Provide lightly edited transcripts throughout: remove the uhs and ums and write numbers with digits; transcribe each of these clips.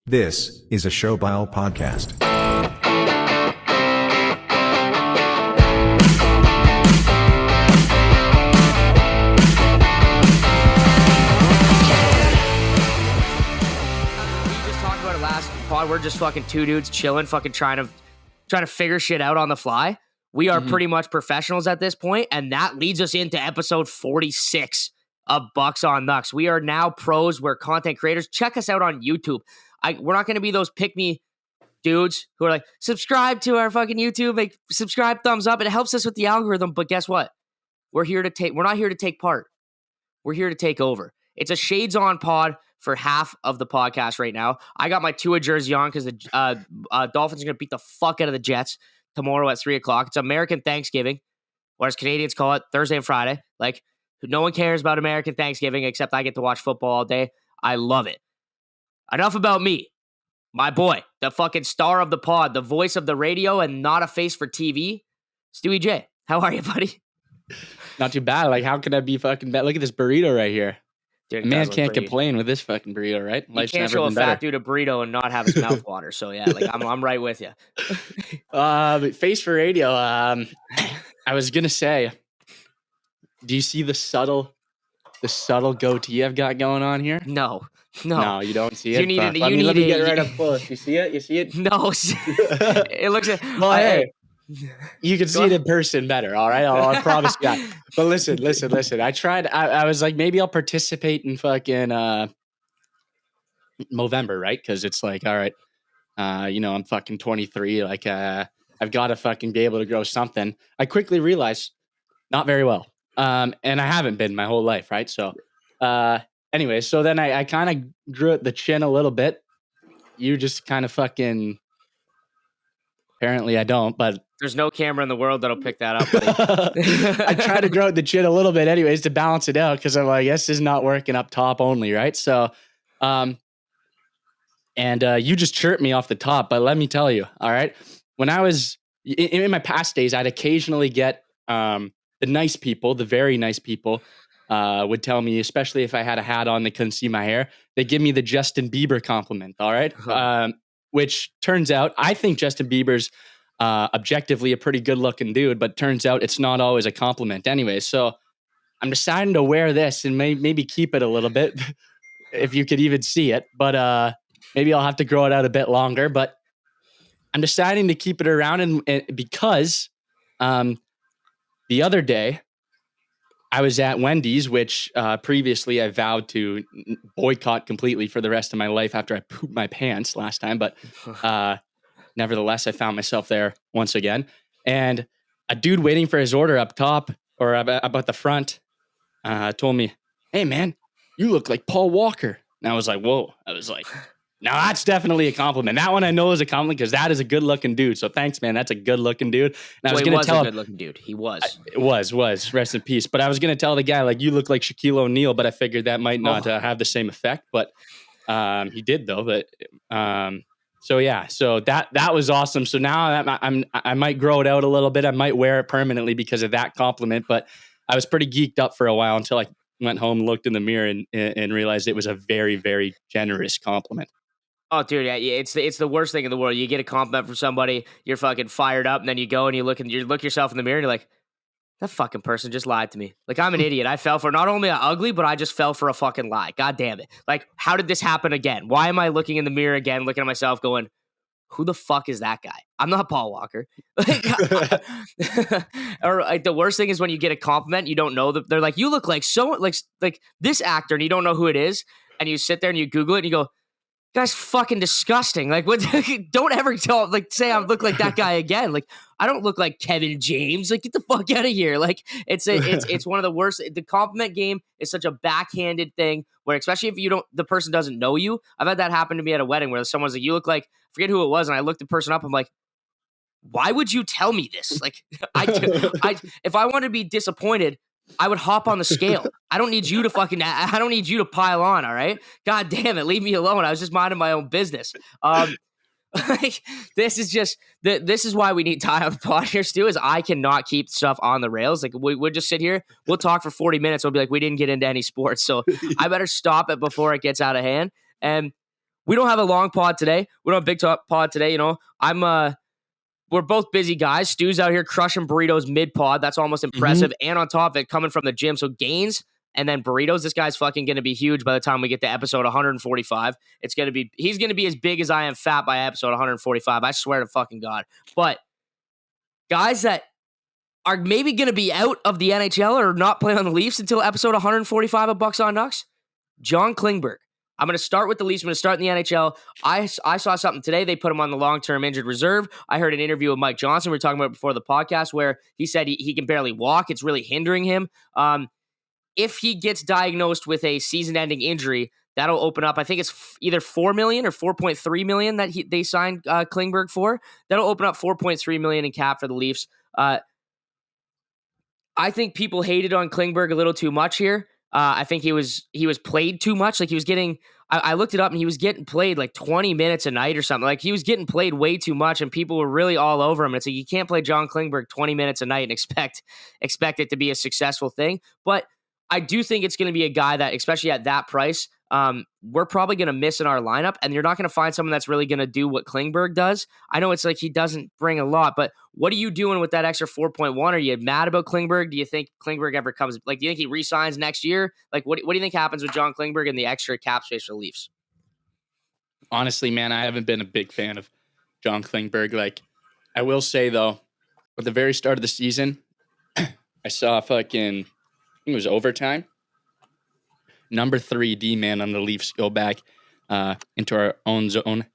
This is a Showbile podcast. Last pod, we're just fucking two dudes chilling, fucking trying to figure shit out on the fly. We are pretty much professionals at this point, and that leads us into episode 46 of Bucks on Knucks. We are now pros. We're content creators. Check us out on YouTube. We're not going to be those pick-me dudes who are like, subscribe to our fucking YouTube, subscribe, thumbs up. It helps us with the algorithm, but guess what? We're not here to take part. We're here to take over. It's a shades on pod for half of the podcast right now. I got my Tua jersey on because the Dolphins are going to beat the fuck out of the Jets tomorrow at 3 o'clock. It's American Thanksgiving, or as Canadians call it, Thursday and Friday. Like, no one cares about American Thanksgiving except I get to watch football all day. I love it. Enough about me. My boy, the fucking star of the pod, the voice of the radio and not a face for TV, Stewie J. How are you, buddy? Not too bad. Like, how could I be fucking bad? Look at this burrito right here. Dude, man can't complain with this fucking burrito, right? You can't show a fat dude a burrito and not have his mouth water. So yeah, like I'm right with you. But face for radio. I was gonna say, do you see the subtle goatee I've got going on here? No, you don't see it. You need it. Let me get right up close. You see it? You see it? No, it looks. Well, hey. You can see it in person better, all right? I promise you that. But listen. I tried. I was like, maybe I'll participate in fucking Movember, right? Because it's like, all right, I'm fucking 23. Like, I've got to fucking be able to grow something. I quickly realized, not very well. And I haven't been my whole life, right? So, anyway, so then I kind of grew at the chin a little bit. You just kind of fucking... Apparently I don't, but... There's no camera in the world that'll pick that up, buddy. I try to grow at the chin a little bit anyways to balance it out because I'm like, this is not working up top only, right? So, you just chirped me off the top, but let me tell you, all right? When I was... In my past days, I'd occasionally get the nice people, the very nice people, would tell me, especially if I had a hat on, they couldn't see my hair, they give me the Justin Bieber compliment, all right? Which turns out, I think Justin Bieber's objectively a pretty good looking dude, but turns out it's not always a compliment anyway. So I'm deciding to wear this and maybe keep it a little bit, if you could even see it. But maybe I'll have to grow it out a bit longer. But I'm deciding to keep it around and because the other day, I was at Wendy's, which previously I vowed to boycott completely for the rest of my life after I pooped my pants last time. But nevertheless, I found myself there once again. And a dude waiting for his order up top or about the front told me, "Hey, man, you look like Paul Walker." And I was like, whoa. I was like, now that's definitely a compliment. That one I know is a compliment because that is a good looking dude. So thanks, man. That's a good looking dude. And I was going to tell him, a good looking dude. He was. It was. Rest in peace. But I was going to tell the guy, like, you look like Shaquille O'Neal, but I figured that might not have the same effect. But he did though. But so yeah. So that was awesome. So now I might grow it out a little bit. I might wear it permanently because of that compliment. But I was pretty geeked up for a while until I went home, looked in the mirror, and realized it was a very, very generous compliment. Oh, dude, yeah, it's the worst thing in the world. You get a compliment from somebody, you're fucking fired up, and then you go and you look yourself in the mirror, and you're like, that fucking person just lied to me. Like, I'm an idiot. I fell for not only an ugly, but I just fell for a fucking lie. God damn it. Like, how did this happen again? Why am I looking in the mirror again, looking at myself going, who the fuck is that guy? I'm not Paul Walker. Or like, the worst thing is when you get a compliment, you don't know that they're like, you look like so like this actor, and you don't know who it is, and you sit there and you Google it and you go, guy's fucking disgusting. Like, what? Don't ever say I look like that guy again. Like, I don't look like Kevin James. Like, get the fuck out of here. Like, it's one of the worst. The compliment game is such a backhanded thing where, especially if the person doesn't know you. I've had that happen to me at a wedding where someone's like, you look like, I forget who it was, and I looked the person up. I'm like, why would you tell me this? Like, if I wanted to be disappointed, I would hop on the scale. I don't need you to pile on. All right. God damn it. Leave me alone. I was just minding my own business. Like, this is why we need Ty on the pod here, Stu, is I cannot keep stuff on the rails. Like, we'll just sit here, we'll talk for 40 minutes. We'll be like, we didn't get into any sports. So I better stop it before it gets out of hand. And we don't have a long pod today. We don't have a big pod today. We're both busy guys. Stu's out here crushing burritos mid-pod. That's almost impressive. And on top of it, coming from the gym. So gains and then burritos. This guy's fucking going to be huge by the time we get to episode 145. He's going to be as big as I am fat by episode 145. I swear to fucking God. But guys that are maybe going to be out of the NHL or not play on the Leafs until episode 145 of Bucks on Knucks, John Klingberg. I'm going to start with the Leafs. I'm going to start in the NHL. I saw something today. They put him on the long-term injured reserve. I heard an interview with Mike Johnson. We were talking about it before the podcast where he said he can barely walk. It's really hindering him. If he gets diagnosed with a season-ending injury, that'll open up. I think it's either $4 million or $4.3 million that they signed Klingberg for. That'll open up $4.3 million in cap for the Leafs. I think people hated on Klingberg a little too much here. I think he was played too much. Like he was getting, I looked it up and he was getting played like 20 minutes a night or something. Like he was getting played way too much and people were really all over him. And it's like, you can't play John Klingberg 20 minutes a night and expect it to be a successful thing. But I do think it's going to be a guy that, especially at that price, we're probably going to miss in our lineup, and you're not going to find someone that's really going to do what Klingberg does. I know it's like he doesn't bring a lot, but what are you doing with that extra 4.1? Are you mad about Klingberg? Do you think Klingberg ever comes? Like, do you think he re-signs next year? Like, what do you think happens with John Klingberg and the extra cap space for the Leafs? Honestly, man, I haven't been a big fan of John Klingberg. Like, I will say though, at the very start of the season, I saw fucking. It was overtime. Number 3 D-man on the Leafs go back into our own zone,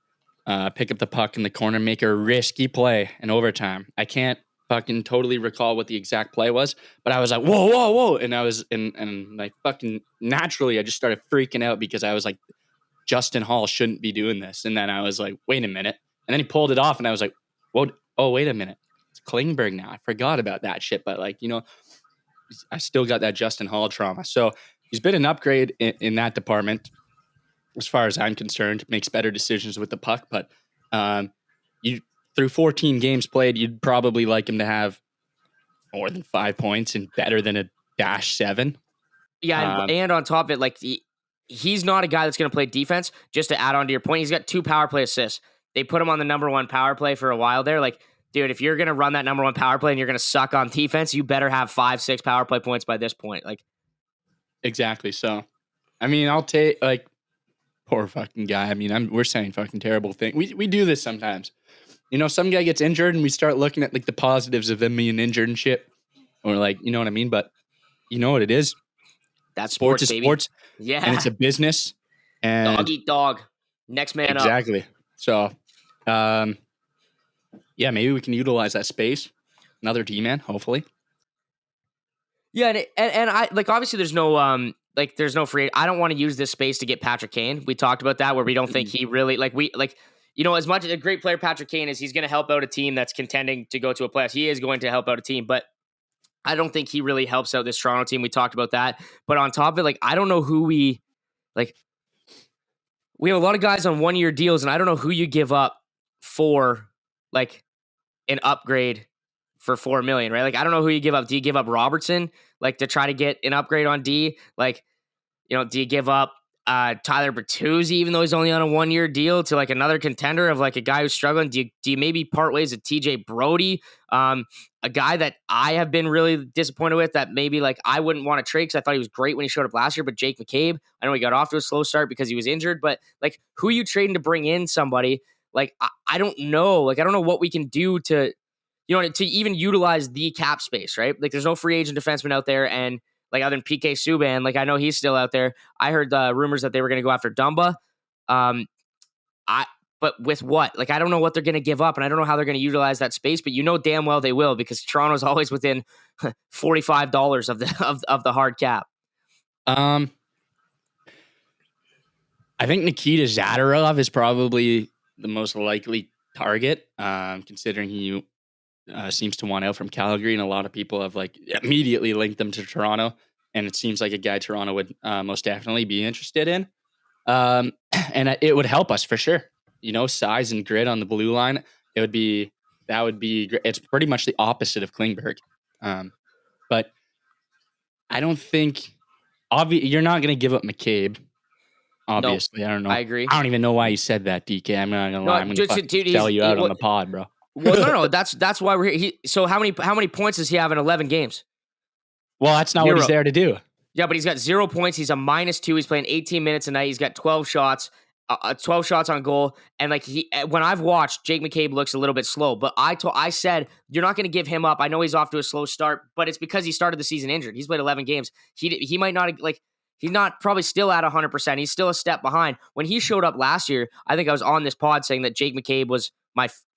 pick up the puck in the corner, make a risky play in overtime. I can't fucking totally recall what the exact play was, but I was like, whoa, whoa, whoa. And I was, and like fucking naturally, I just started freaking out because I was like, Justin Hall shouldn't be doing this. And then I was like, wait a minute. And then he pulled it off and I was like, whoa, oh, wait a minute. It's Klingberg now. I forgot about that shit. But like, I still got that Justin Hall trauma. So he's been an upgrade in that department, as far as I'm concerned. Makes better decisions with the puck. But through 14 games played, you'd probably like him to have more than 5 points and better than a -7. Yeah, and on top of it, like he's not a guy that's going to play defense. Just to add on to your point, he's got 2 power play assists. They put him on the number 1 power play for a while there. Like, dude, if you're going to run that number 1 power play and you're going to suck on defense, you better have 5-6 power play points by this point. Like, exactly. So, I mean, I'll take like poor fucking guy. I mean, we're saying fucking terrible thing. We do this sometimes. Some guy gets injured and we start looking at like the positives of them being injured and shit, or like, you know what I mean? But you know what it is? That's sports is baby. sports. Yeah, and it's a business. And dog eat dog. Next man exactly. up. Exactly. So, yeah, maybe we can utilize that space. Another D-man, hopefully. Yeah, and I like obviously there's no there's no free. I don't want to use this space to get Patrick Kane. We talked about that where we don't think he really as much as a great player Patrick Kane is, he's going to help out a team that's contending to go to a playoffs. He is going to help out a team, but I don't think he really helps out this Toronto team. We talked about that, but on top of it, like I don't know who we have a lot of guys on 1-year deals, and I don't know who you give up for like an upgrade for $4 million, right? Like, I don't know who you give up. Do you give up Robertson, like, to try to get an upgrade on D? Like, do you give up Tyler Bertuzzi, even though he's only on a 1-year deal, to like another contender of like a guy who's struggling? Do you maybe part ways with TJ Brody, a guy that I have been really disappointed with that maybe like I wouldn't want to trade because I thought he was great when he showed up last year, but Jake McCabe, I know he got off to a slow start because he was injured, but like who are you trading to bring in somebody? Like, I don't know. Like, I don't know what we can do to even utilize the cap space, right? Like, there's no free agent defenseman out there, and like other than PK Subban, like I know he's still out there. I heard rumors that they were going to go after Dumba. But with what? Like, I don't know what they're going to give up, and I don't know how they're going to utilize that space. But damn well they will, because Toronto's always within $45 of the hard cap. I think Nikita Zadorov is probably the most likely target, considering he seems to want out from Calgary, and a lot of people have like immediately linked them to Toronto, and it seems like a guy Toronto would most definitely be interested in, and it would help us for sure. Size and grit on the blue line. That would be great. It's pretty much the opposite of Klingberg, but I don't think you're not going to give up McCabe. Obviously, I don't know. I agree. I don't even know why you said that, DK. I'm not gonna lie. I'm gonna dude, sell you out on the pod, bro. Well, no. That's why we're here. So how many points does he have in 11 games? Well, that's not what he's there to do. Yeah, but he's got 0 points. He's a -2. He's playing 18 minutes a night. He's got 12 shots. 12 shots on goal, and like when I've watched, Jake McCabe looks a little bit slow. But I said you're not going to give him up. I know he's off to a slow start, but it's because he started the season injured. He's played 11 games. He might not like he's not probably still at 100%. He's still a step behind. When he showed up last year, I think I was on this pod saying that Jake McCabe was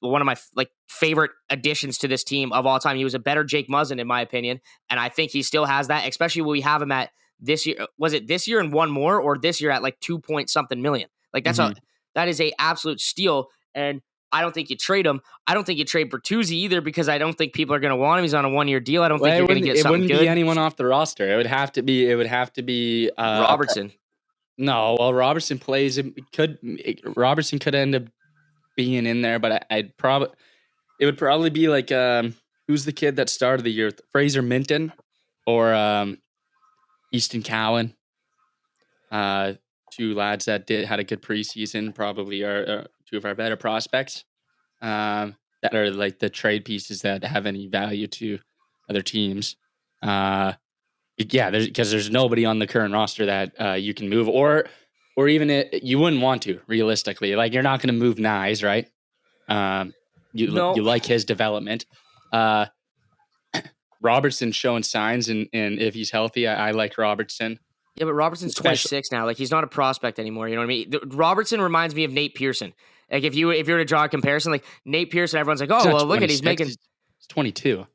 one of my like favorite additions to this team of all time. He was a better Jake Muzzin in my opinion, and I think he still has that. Especially when we have him at this year. Was it this year and one more, or this year at like 2 point something million? Like that is a absolute steal, and I don't think you trade him. I don't think you trade Bertuzzi either because I don't think people are going to want him. He's on a 1-year deal. I don't think you're going to get something good. It wouldn't be anyone off the roster. It would have to be Robertson. No, well, Robertson could end up being in there, but it would probably be like who's the kid that started the year? Fraser Minton or Easton Cowan. Two lads that had a good preseason, probably are two of our better prospects that are like the trade pieces that have any value to other teams. Because there's nobody on the current roster that you can move, or even you wouldn't want to realistically. Like you're not going to move Nyes, right? You like his development. Robertson's showing signs, and if he's healthy, I like Robertson. Yeah, but Robertson's 26 now. Like he's not a prospect anymore. You know what I mean? Robertson reminds me of Nate Pearson. Like if you were to draw a comparison, like Nate Pearson, everyone's like, oh well, look at he's making. He's 22.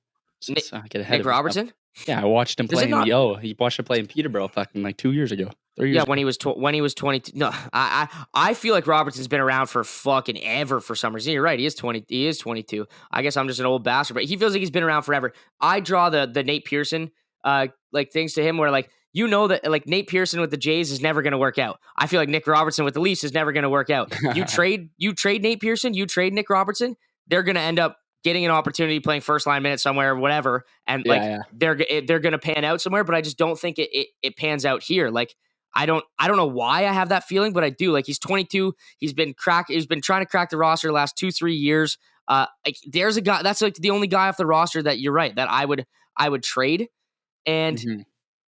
Nick Robertson. Yeah, I watched him play he watched him play in Peterborough fucking like 2 years ago. 3 years. Yeah, when he was 22. No, I feel like Robertson's been around for fucking ever for some reason. You're right. He is 20. He is 22. I guess I'm just an old bastard, but he feels like he's been around forever. I draw the Nate Pearson like things to him where like. You know that like Nate Pearson with the Jays is never going to work out. I feel like Nick Robertson with the Leafs is never going to work out. You trade Nate Pearson, you trade Nick Robertson, they're going to end up getting an opportunity playing first line minutes somewhere, whatever, and they're going to pan out somewhere. But I just don't think it pans out here. Like I don't know why I have that feeling, but I do. Like he's 22, he's been trying to crack the roster the last 2-3 years. Like there's a guy that's like the only guy off the roster that you're right that I would trade, and. Mm-hmm.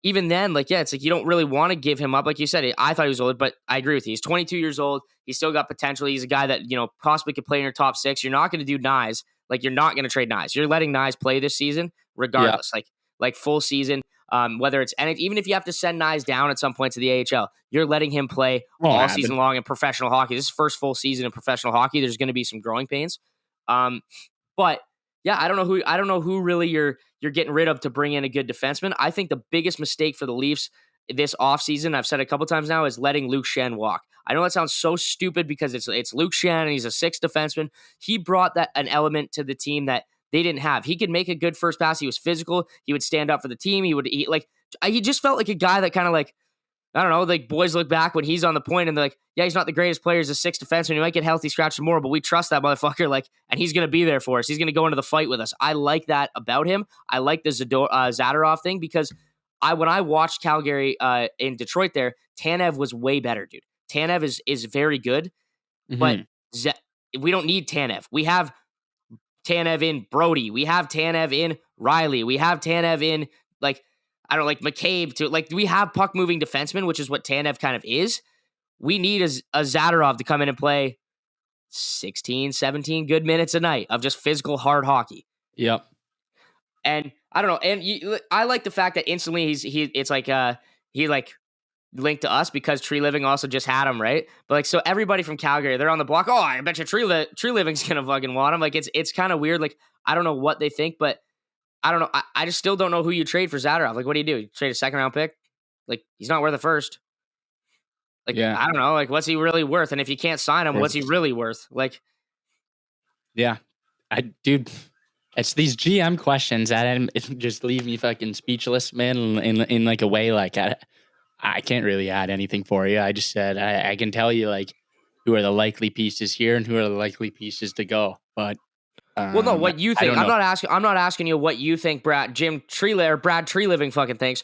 Even then, like, yeah, it's like you don't really want to give him up. Like you said, I thought he was old, but I agree with you. He's 22 years old. He's still got potential. He's a guy that, possibly could play in your top 6. You're not going to do Nyes. Like, you're not going to trade Nyes. You're letting Nyes play this season regardless. Yeah. Like full season, whether it's, and even if you have to send Nyes down at some point to the AHL, you're letting him play all season long in professional hockey. This is first full season in professional hockey. There's going to be some growing pains. But yeah, I don't know who really you're getting rid of to bring in a good defenseman. I think the biggest mistake for the Leafs this offseason, I've said a couple times now, is letting Luke Schenn walk. I know that sounds so stupid because it's Luke Schenn and he's a 6th defenseman. He brought an element to the team that they didn't have. He could make a good first pass. He was physical. He would stand up for the team. He just felt like a guy that kind of like, I don't know, like boys look back when he's on the point and they're like, yeah, he's not the greatest player. He's a 6th defenseman. He might get healthy, scratch some more, but we trust that motherfucker. Like, and he's going to be there for us. He's going to go into the fight with us. I like that about him. I like the Zadorov thing because when I watched Calgary in Detroit there, Tanev was way better, dude. Tanev is very good, but we don't need Tanev. We have Tanev in Brody. We have Tanev in Riley. We have Tanev in McCabe to we have puck moving defensemen, which is what Tanev kind of is. We need a Zadorov to come in and play 16, 17 good minutes a night of just physical hard hockey. Yep. And I don't know. And I like the fact that instantly he linked to us because Tree Living also just had him, right? But so everybody from Calgary, they're on the block. Oh, I bet you Tree Living's gonna fucking want him. Like it's kind of weird. Like I don't know what they think, but I don't know. I just still don't know who you trade for Zadorov. Like, what do? You trade a 2nd round pick? Like, he's not worth a 1st. Like, yeah. I don't know. Like, what's he really worth? And if you can't sign him, what's he really worth? Like, yeah, dude, it's these GM questions that just leave me fucking speechless, man. In like a way, like I can't really add anything for you. I just said I can tell you like who are the likely pieces here and who are the likely pieces to go, but. Well, no, what you think? I'm not asking you what you think. Brad Tree Living fucking thinks.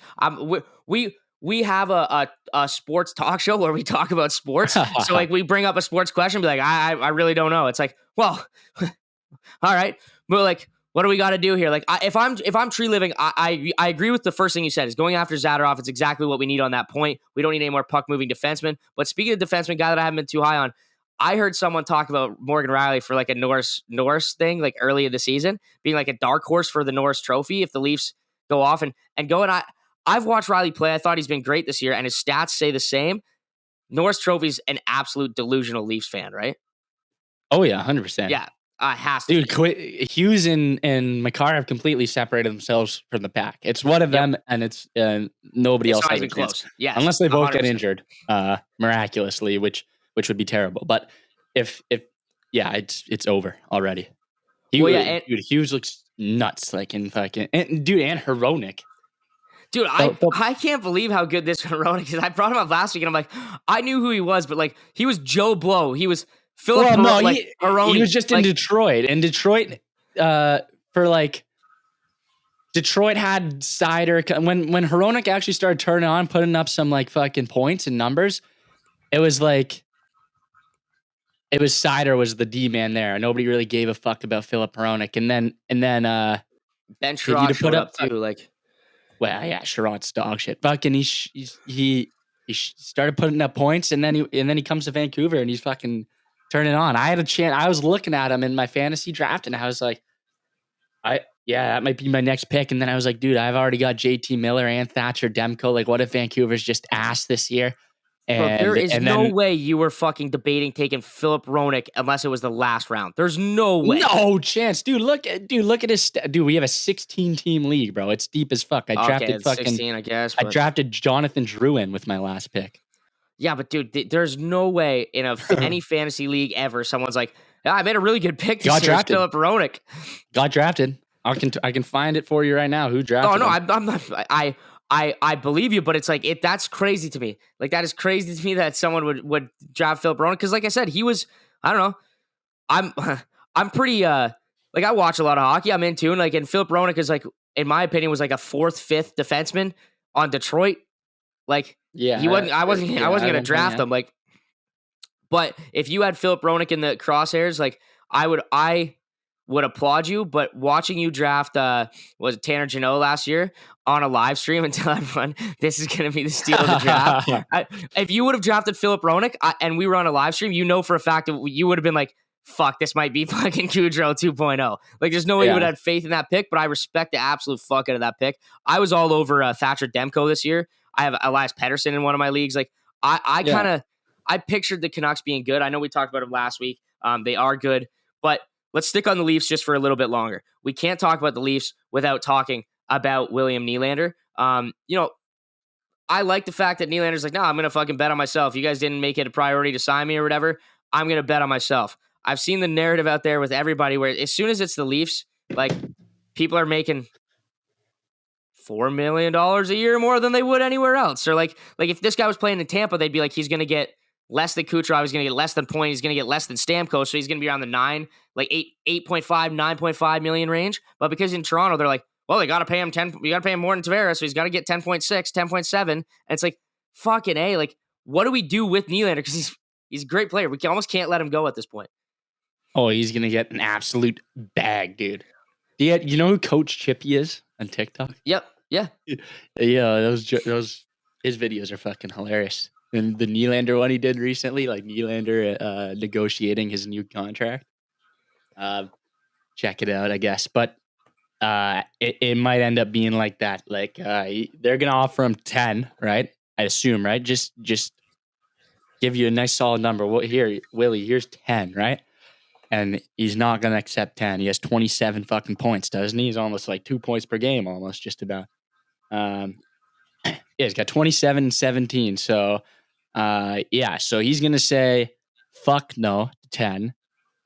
we have a sports talk show where we talk about sports. So like we bring up a sports question, be like, I really don't know. It's like, well, all right, but like, what do we got to do here? Like, if I'm tree living, I agree with the first thing you said is going after Zadorov. It's exactly what we need on that point. We don't need any more puck moving defensemen. But speaking of defenseman, guy that I haven't been too high on, I heard someone talk about Morgan Rielly for like a Norris thing, like early in the season, being like a dark horse for the Norris Trophy if the Leafs go off and go. And I've watched Rielly play. I thought he's been great this year, and his stats say the same. Norris Trophy's an absolute delusional Leafs fan, right? Oh yeah, 100%. Yeah, has to. Dude, Hughes and Makar have completely separated themselves from the pack. It's one of them, and it's nobody else has a chance. Yeah, unless they both 100%. get injured miraculously, which would be terrible. But if it's over already. Dude, Hughes looks nuts, like in fucking and Hronek. Dude, I can't believe how good this Hronek is. I brought him up last week, and I'm like, I knew who he was, but like he was Joe Blow. He was Philip. Well, no, he was just in Detroit, and Detroit for like Detroit had Sider when Hronek actually started turning on, putting up some like fucking points and numbers. It was like Sider was the D man there. Nobody really gave a fuck about Philip Hronek, and then Ben Sherrod showed up too, like. Well, yeah, Sherrod's dog shit. Fucking he started putting up points, and then he comes to Vancouver and he's fucking turning on. I had a chance. I was looking at him in my fantasy draft, and I was like, that might be my next pick. And then I was like, dude, I've already got JT Miller and Thatcher Demko. Like, what if Vancouver's just ass this year? And, bro, there is no way you were fucking debating taking Philip Hronek unless it was the last round. There's no way. No chance. Dude, look at his dude, we have a 16-team league, bro. It's deep as fuck. I drafted 16, I guess. But... I drafted Jonathan Drouin with my last pick. Yeah, but dude, there's no way in any fantasy league ever someone's like, yeah, I made a really good pick this year, Philip Hronek. Got drafted. I can find it for you right now. Who drafted him? I'm not. I believe you, but it's like that's crazy to me. Like that is crazy to me that someone would draft Philip Hronek because, like I said, he was. I don't know. I'm pretty. Like I watch a lot of hockey. I'm into and and Philip Hronek is like, in my opinion, was like a 4th, 5th defenseman on Detroit. Like he wasn't. I wasn't gonna draft him. Like, but if you had Philip Hronek in the crosshairs, like I would applaud you, but watching you draft was it Tanner Jeannot last year on a live stream and tell everyone this is going to be the steal of the draft. If you would have drafted Philip Hronek and we were on a live stream, you know for a fact that you would have been like, fuck, this might be fucking Goudreau 2.0. Like there's no way you would have had faith in that pick, but I respect the absolute fuck out of that pick. I was all over Thatcher Demko this year. I have Elias Pettersson in one of my leagues. Like I pictured the Canucks being good. I know we talked about them last week. They are good, but let's stick on the Leafs just for a little bit longer. We can't talk about the Leafs without talking about William Nylander. I like the fact that Nylander's like, no, I'm going to fucking bet on myself. You guys didn't make it a priority to sign me or whatever. I'm going to bet on myself. I've seen the narrative out there with everybody where as soon as it's the Leafs, like people are making $4 million a year more than they would anywhere else. Or like if this guy was playing in Tampa, they'd be like, he's going to get less than Kucherov, he's going to get less than Point, he's going to get less than Stamkos, so he's going to be around the 9.5 million range. But because in Toronto, they're like, well, they got to pay him 10, you got to pay him more than Tavares, so he's got to get 10.6, 10.7. And it's like, fucking A, like, what do we do with Nylander? Because he's a great player. We almost can't let him go at this point. Oh, he's going to get an absolute bag, dude. You know who Coach Chippy is on TikTok? Yep. Yeah. Yeah, those his videos are fucking hilarious. And the Nylander one he did recently, like Nylander negotiating his new contract. Check it out, I guess. But it might end up being like that. Like they're gonna offer him 10, right? I assume, right? Just give you a nice solid number. Well, here, Willie, here's 10, right? And he's not gonna accept 10. He has 27 fucking points, doesn't he? He's almost like 2 points per game, almost just about. Yeah, he's got 27 and 17. So so he's gonna say fuck no to 10.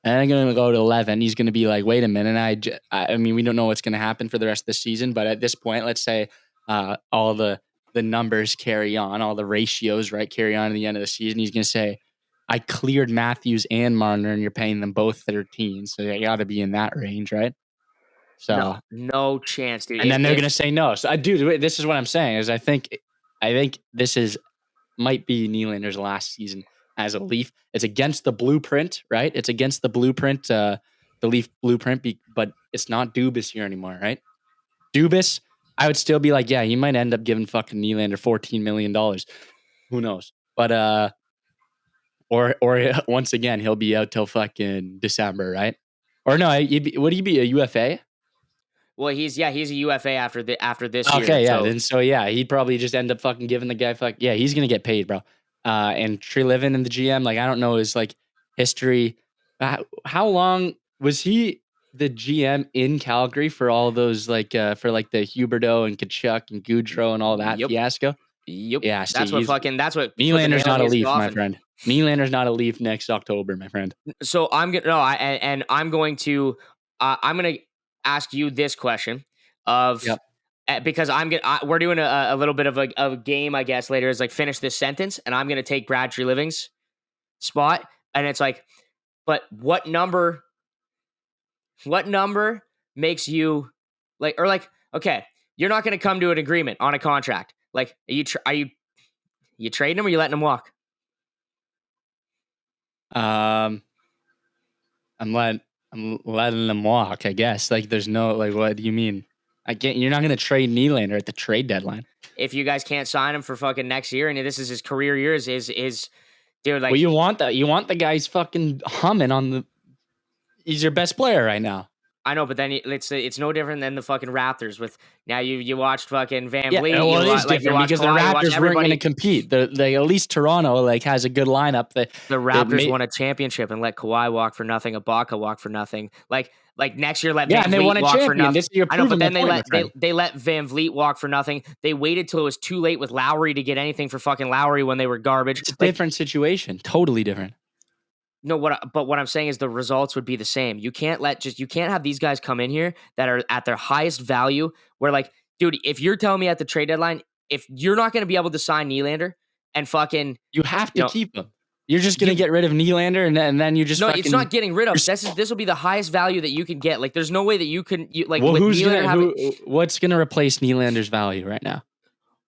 And I'm going to go to 11. He's going to be like, wait a minute. I mean, we don't know what's going to happen for the rest of the season. But at this point, let's say all the numbers carry on, all the ratios, right, carry on to the end of the season. He's going to say, I cleared Matthews and Marner, and you're paying them both 13. So they got to be in that range, right? So no chance, dude. And then they're going to say no. So, dude, this is what I'm saying is I think I think this might be Nylander's last season as a Leaf. It's against the blueprint, right? It's against the blueprint, the Leaf blueprint, but it's not Dubas here anymore, right? Dubas, I would still be like, yeah, you might end up giving fucking Nylander $14 million. Who knows? But or once again, he'll be out till fucking December, right? Or no, would he be a UFA? Well, he's a UFA after this year. Okay, yeah. Then he'd probably just end up fucking giving the guy he's gonna get paid, bro. And Treliving and the GM, like I don't know his like history. How long was he the GM in Calgary for all those for like the Huberdeau and Kachuk and Goudreau and all that fiasco? Yep. Yeah, that's what Nylander's not a Leaf, my friend. Nylander's not a Leaf next October, my friend. So I'm going to ask you this question of because we're doing a little bit of a game, I guess, later is like finish this sentence, and I'm gonna take Brad Treliving's spot, and it's like, but what number makes you okay, you're not gonna come to an agreement on a contract. Like, are you trading him or you letting him walk? I'm letting them walk, I guess. Like, there's no what do you mean? You're not gonna trade Nylander at the trade deadline. If you guys can't sign him for fucking next year, and this is his career year, is dude, like, well, you want that. You want the guy's fucking humming on the. He's your best player right now. I know, but then it's no different than the fucking Raptors. With now you watched fucking Van Vliet. Yeah, well, it is different because the Raptors weren't going to compete. The at least Toronto has a good lineup. The Raptors won a championship and let Kawhi walk for nothing, Ibaka walk for nothing. Like next year, let Van Vliet walk for nothing. This year, I know, but then they let Van Vliet walk for nothing. They waited till it was too late with Lowry to get anything for fucking Lowry when they were garbage. It's a different situation, totally different. No, what I'm saying is the results would be the same. You can't have these guys come in here that are at their highest value. Where like, dude, if you're telling me at the trade deadline, if you're not going to be able to sign Nylander and fucking, you have to keep him. You're just going to get rid of Nylander and then you just it's not getting rid of. This will be the highest value that you can get. Like, there's no way that you can Well, what's going to replace Nylander's value right now?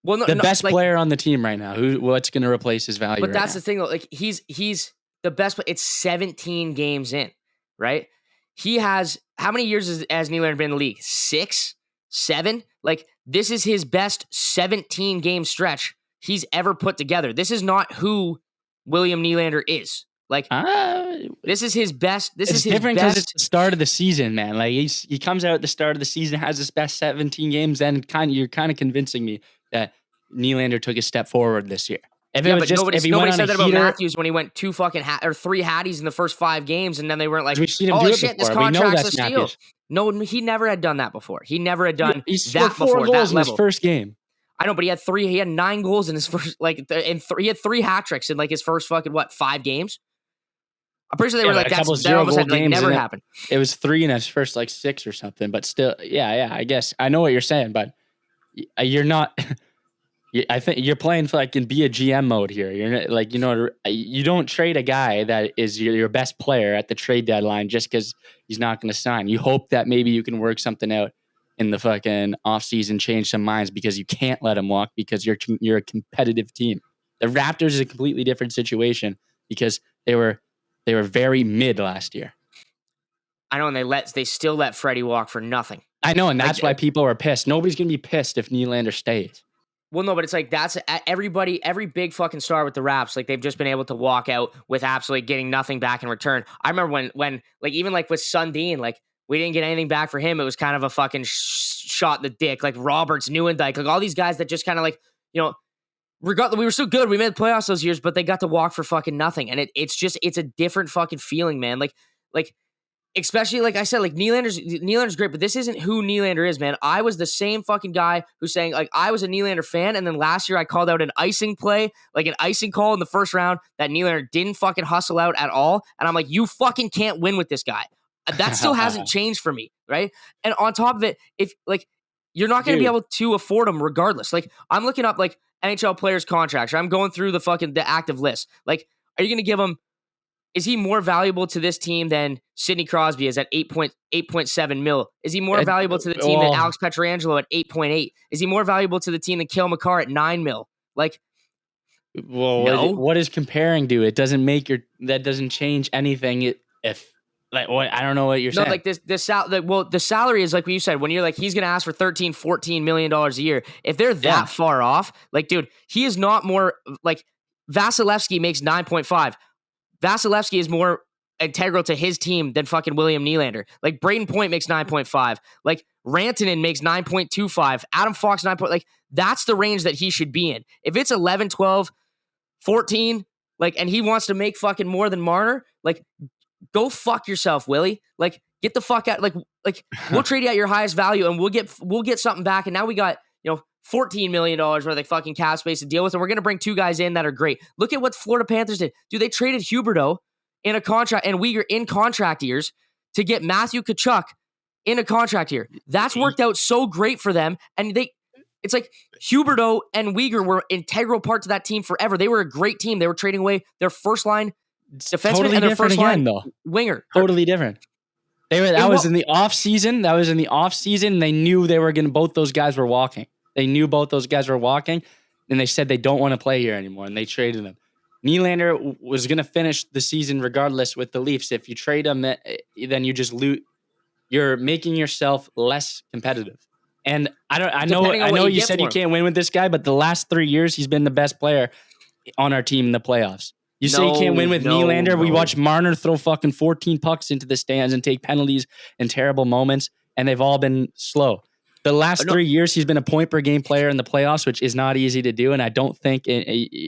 Well, the best player on the team right now. What's going to replace his value? But that's the thing, though. Like, he's the best. It's 17 games in, right? He has how many years has Nylander been in the league? 6, 7. Like, this is his best 17 game stretch he's ever put together. This is not who William Nylander is. Like, this is his best. It's different because it's the start of the season, man. Like, he comes out at the start of the season, has his best 17 games, and you're kind of convincing me that Nylander took a step forward this year. Nobody said that about Matthews when he went 2 fucking 3 hatties in the first 5 games, and then they weren't like, we've seen him do it before. This contract's a steal. No, he never had done that before. He never had done that before. 4 goals in his first game. I know, but he had 9 goals in his first, he had 3 hat tricks in his first fucking 5 games. I'm pretty sure they were like, that almost had never happened. It was 3 in his first 6 or something, but still, yeah. I guess I know what you're saying, but you're not. I think you're playing for in be a GM mode here. You're you don't trade a guy that is your best player at the trade deadline just because he's not going to sign. You hope that maybe you can work something out in the fucking offseason, change some minds because you can't let him walk because you're a competitive team. The Raptors is a completely different situation because they were very mid last year. I know, and they still let Freddie walk for nothing. I know, and that's why people are pissed. Nobody's going to be pissed if Nylander stays. Well, no, but it's that's every big fucking star with the Raps, they've just been able to walk out with absolutely getting nothing back in return. I remember when even with Sundin, we didn't get anything back for him. It was kind of a fucking shot in the dick. Roberts, Newendike, all these guys that just kind of regardless, we were so good. We made the playoffs those years, but they got to walk for fucking nothing. And it's a different fucking feeling, man. Especially, like I said, Nylander's great, but this isn't who Nylander is, man. I was the same fucking guy who's saying, I was a Nylander fan, and then last year I called out an icing play, an icing call in the first round that Nylander didn't fucking hustle out at all, and I'm like, you fucking can't win with this guy. That still hasn't changed for me, right? And on top of it, if, you're not going to be able to afford him regardless. I'm looking up, NHL players' contracts, right? I'm going through the active list. Are you going to give him... Is he more valuable to this team than Sidney Crosby is at 8.7 mil? Is he more valuable to the team than Alex Pietrangelo at 8.8? Is he more valuable to the team than Cale Makar at 9 mil? Like, Well, no. what is comparing to? It doesn't make that doesn't change anything. If like what I don't know what you're saying. Like the salary is like what you said, when you're like, he's going to ask for 13, $14 million a year. If they're that far off, like, dude, he is not more like Vasilevsky makes 9.5. Vasilevsky is more integral to his team than fucking William Nylander. Like, Braden Point makes 9.5. Like, Rantanen makes 9.25. Adam Fox 9. Like, that's the range that he should be in. If it's 11, 12, 14, like, and he wants to make fucking more than Marner, like, go fuck yourself, Willie. Like, get the fuck out. Like we'll trade you at your highest value, and we'll get something back. And now we got, $14 million worth of fucking cap space to deal with, and we're gonna bring two guys in that are great. Look at what Florida Panthers did. Dude, they traded Huberdeau in a contract and Weegar in contract years to get Matthew Tkachuk in a contract year. That's worked out so great for them, and it's like Huberdeau and Weegar were integral parts of that team forever. They were a great team. They were trading away their first line defenseman totally and their first line though. Winger. Totally different. That was in the off season. They knew both those guys were walking. They knew both those guys were walking, and they said they don't want to play here anymore, and they traded him. Nylander was going to finish the season regardless with the Leafs. If you trade him, then you just lose. You're making yourself less competitive. And I know you said you can't win with this guy, but the last 3 years he's been the best player on our team in the playoffs. You say you can't win with Nylander. No. We watched Marner throw fucking 14 pucks into the stands and take penalties in terrible moments, and they've all been slow. The last 3 years, he's been a point per game player in the playoffs, which is not easy to do. And I don't think,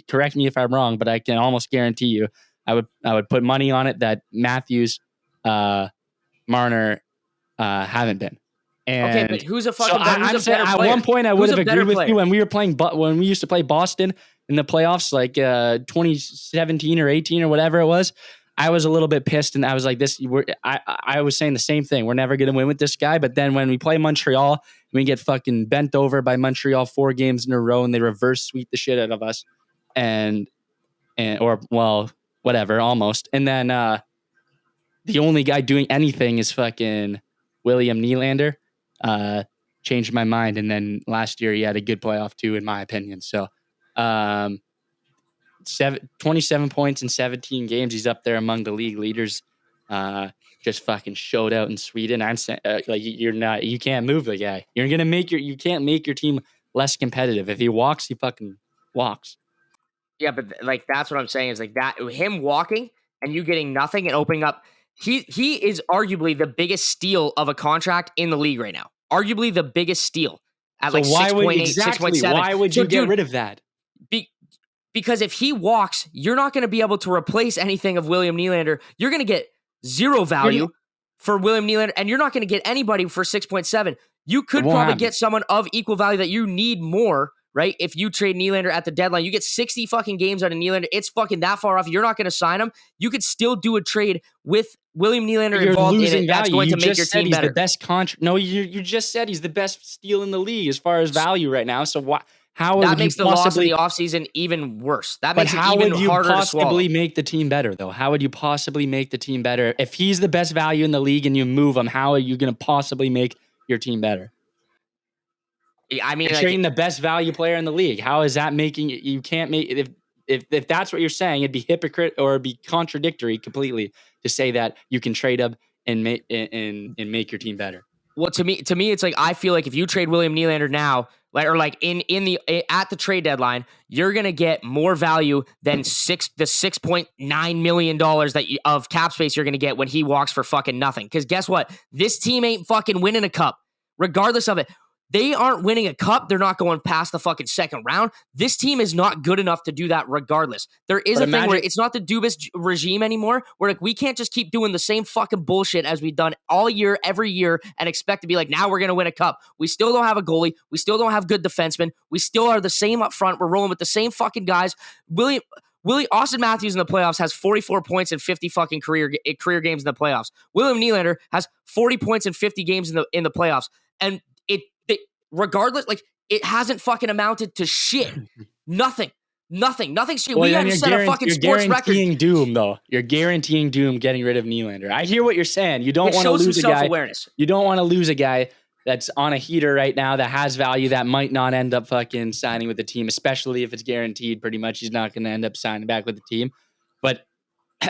correct me if I'm wrong, but I can almost guarantee you, I would put money on it that Matthews, Marner, haven't been. And okay, but who's a fucking better, at one point, I would have agreed with you when we used to play Boston in the playoffs, like 2017 or 18 or whatever it was. I was a little bit pissed, and I was like, I was saying the same thing. We're never going to win with this guy. But then when we play Montreal, we get fucking bent over by Montreal 4 games in a row, and they reverse sweep the shit out of us. Whatever, almost. And then the only guy doing anything is fucking William Nylander. Changed my mind. And then last year he had a good playoff too, in my opinion. So 27 points in 17 games. He's up there among the league leaders. Just fucking showed out in Sweden. I'm saying, you can't move the guy. You can't make your team less competitive. If he walks, he fucking walks. Yeah, but like, that's what I'm saying is like that, him walking and you getting nothing and opening up. He is arguably the biggest steal of a contract in the league right now. Arguably the biggest steal at like 6.8, 6.7. Why would you get rid of that? Because if he walks, you're not going to be able to replace anything of William Nylander. You're going to get zero value for William Nylander, and you're not going to get anybody for 6.7. You could probably get someone of equal value that you need more, right? If you trade Nylander at the deadline, you get 60 fucking games out of Nylander. It's fucking that far off. You're not going to sign him. You could still do a trade with William Nylander involved in it. That's going to make your team better. The best contract. No, you just said he's the best steal in the league as far as value right now. So why? How that makes the loss of the offseason even worse. That makes it even harder to swallow. How would you possibly make the team better, though? How would you possibly make the team better? If he's the best value in the league and you move him, how are you going to possibly make your team better? I mean, you're trading the best value player in the league. How is that making it? You can't make if that's what you're saying, it'd be hypocrite or it'd be contradictory completely to say that you can trade up and make your team better. Well, to me, it's like, I feel like if you trade William Nylander now, at the trade deadline, you're gonna get more value than the $6.9 million of cap space you're gonna get when he walks for fucking nothing. Because guess what? This team ain't fucking winning a cup, regardless of it. They aren't winning a cup. They're not going past the fucking second round. This team is not good enough to do that regardless. There is thing where it's not the Dubas regime anymore, where like we can't just keep doing the same fucking bullshit as we've done all year, every year, and expect to be like, now we're going to win a cup. We still don't have a goalie. We still don't have good defensemen. We still are the same up front. We're rolling with the same fucking guys. Austin Matthews in the playoffs has 44 points in 50 fucking career games in the playoffs. William Nylander has 40 points in 50 games in the playoffs. And regardless, like, it hasn't fucking amounted to shit. Nothing shit. Well, we had to set a fucking sports record. You're guaranteeing doom, though. You're guaranteeing doom getting rid of Nylander. I hear what you're saying. You don't want to lose a guy. You don't want to lose a guy that's on a heater right now that has value that might not end up fucking signing with the team, especially if it's guaranteed pretty much he's not going to end up signing back with the team. But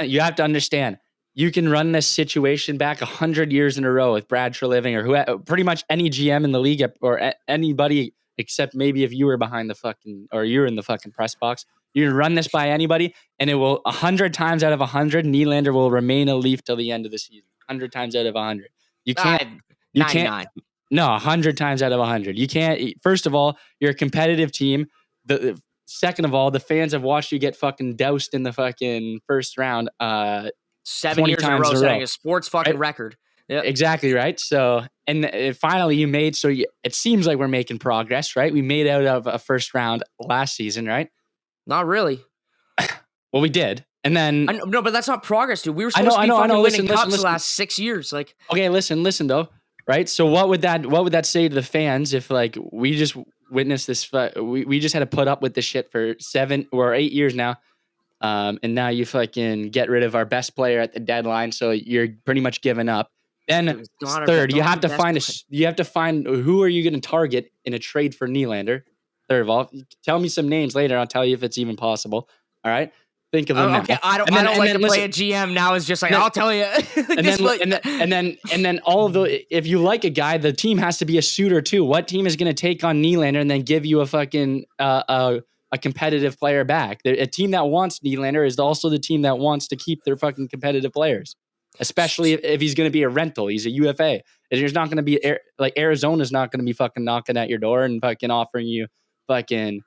you have to understand, you can run this situation back 100 years in a row with Brad Treliving or pretty much any GM in the league or anybody except maybe if you were behind the fucking or you're in the fucking press box. You can run this by anybody, and it will 100 times out of 100, Nylander will remain a Leaf till the end of the season. 100 times out of 100. You can't. 99. No, 100 times out of 100. You can't. First of all, you're a competitive team. Second of all, the fans have watched you get fucking doused in the fucking first round. 7 years in a row, setting a sports fucking record. Yep. Exactly right. So, and finally you made, it seems like we're making progress, right? We made out of a first round last season, right? Not really. Well, we did. And then no, but that's not progress, dude. We were supposed to be fucking winning cups the last 6 years. Like, okay, listen though, right? So what would that say to the fans if like we just witnessed this? We just had to put up with this shit for 7 or 8 years now. And now you fucking get rid of our best player at the deadline, so you're pretty much giving up. Then third, you have to find who are you going to target in a trade for Nylander. Third of all, tell me some names later. I'll tell you if it's even possible. All right, think of them. Okay, now. I don't like to play a GM now. Is just like I'll tell you. and then all of the if you like a guy, the team has to be a suitor too. What team is going to take on Nylander and then give you a fucking a competitive player back? A team that wants Nylander is also the team that wants to keep their fucking competitive players, especially if he's going to be a rental. He's a UFA. There's not going to be like Arizona's not going to be fucking knocking at your door and fucking offering you fucking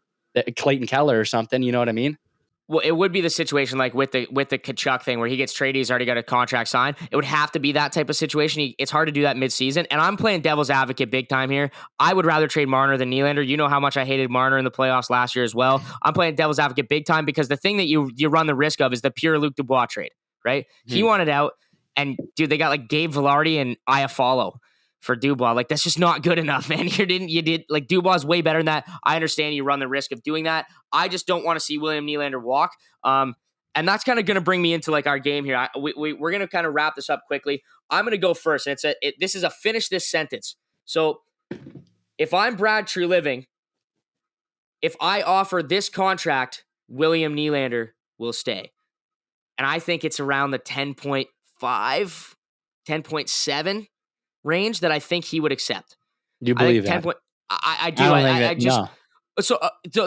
Clayton Keller or something. You know what I mean? Well, it would be the situation like with the Tkachuk thing where he gets traded, he's already got a contract signed. It would have to be that type of situation. It's hard to do that midseason. And I'm playing devil's advocate big time here. I would rather trade Marner than Nylander. You know how much I hated Marner in the playoffs last year as well. I'm playing devil's advocate big time because the thing that you run the risk of is the pure Luc Dubois trade, right? He wanted out, and dude, they got like Gabe Vilardi and Iafallo for Dubois. Like, that's just not good enough, man. You did like Dubois is way better than that. I understand you run the risk of doing that. I just don't want to see William Nylander walk. And that's kind of going to bring me into like our game here. We're going to kind of wrap this up quickly. I'm going to go first. And this is a finish this sentence. So if I'm Brad Treliving, if I offer this contract, William Nylander will stay. And I think it's around the 10.5, 10.7 range that I think he would accept. You believe that? I do. I just. No. So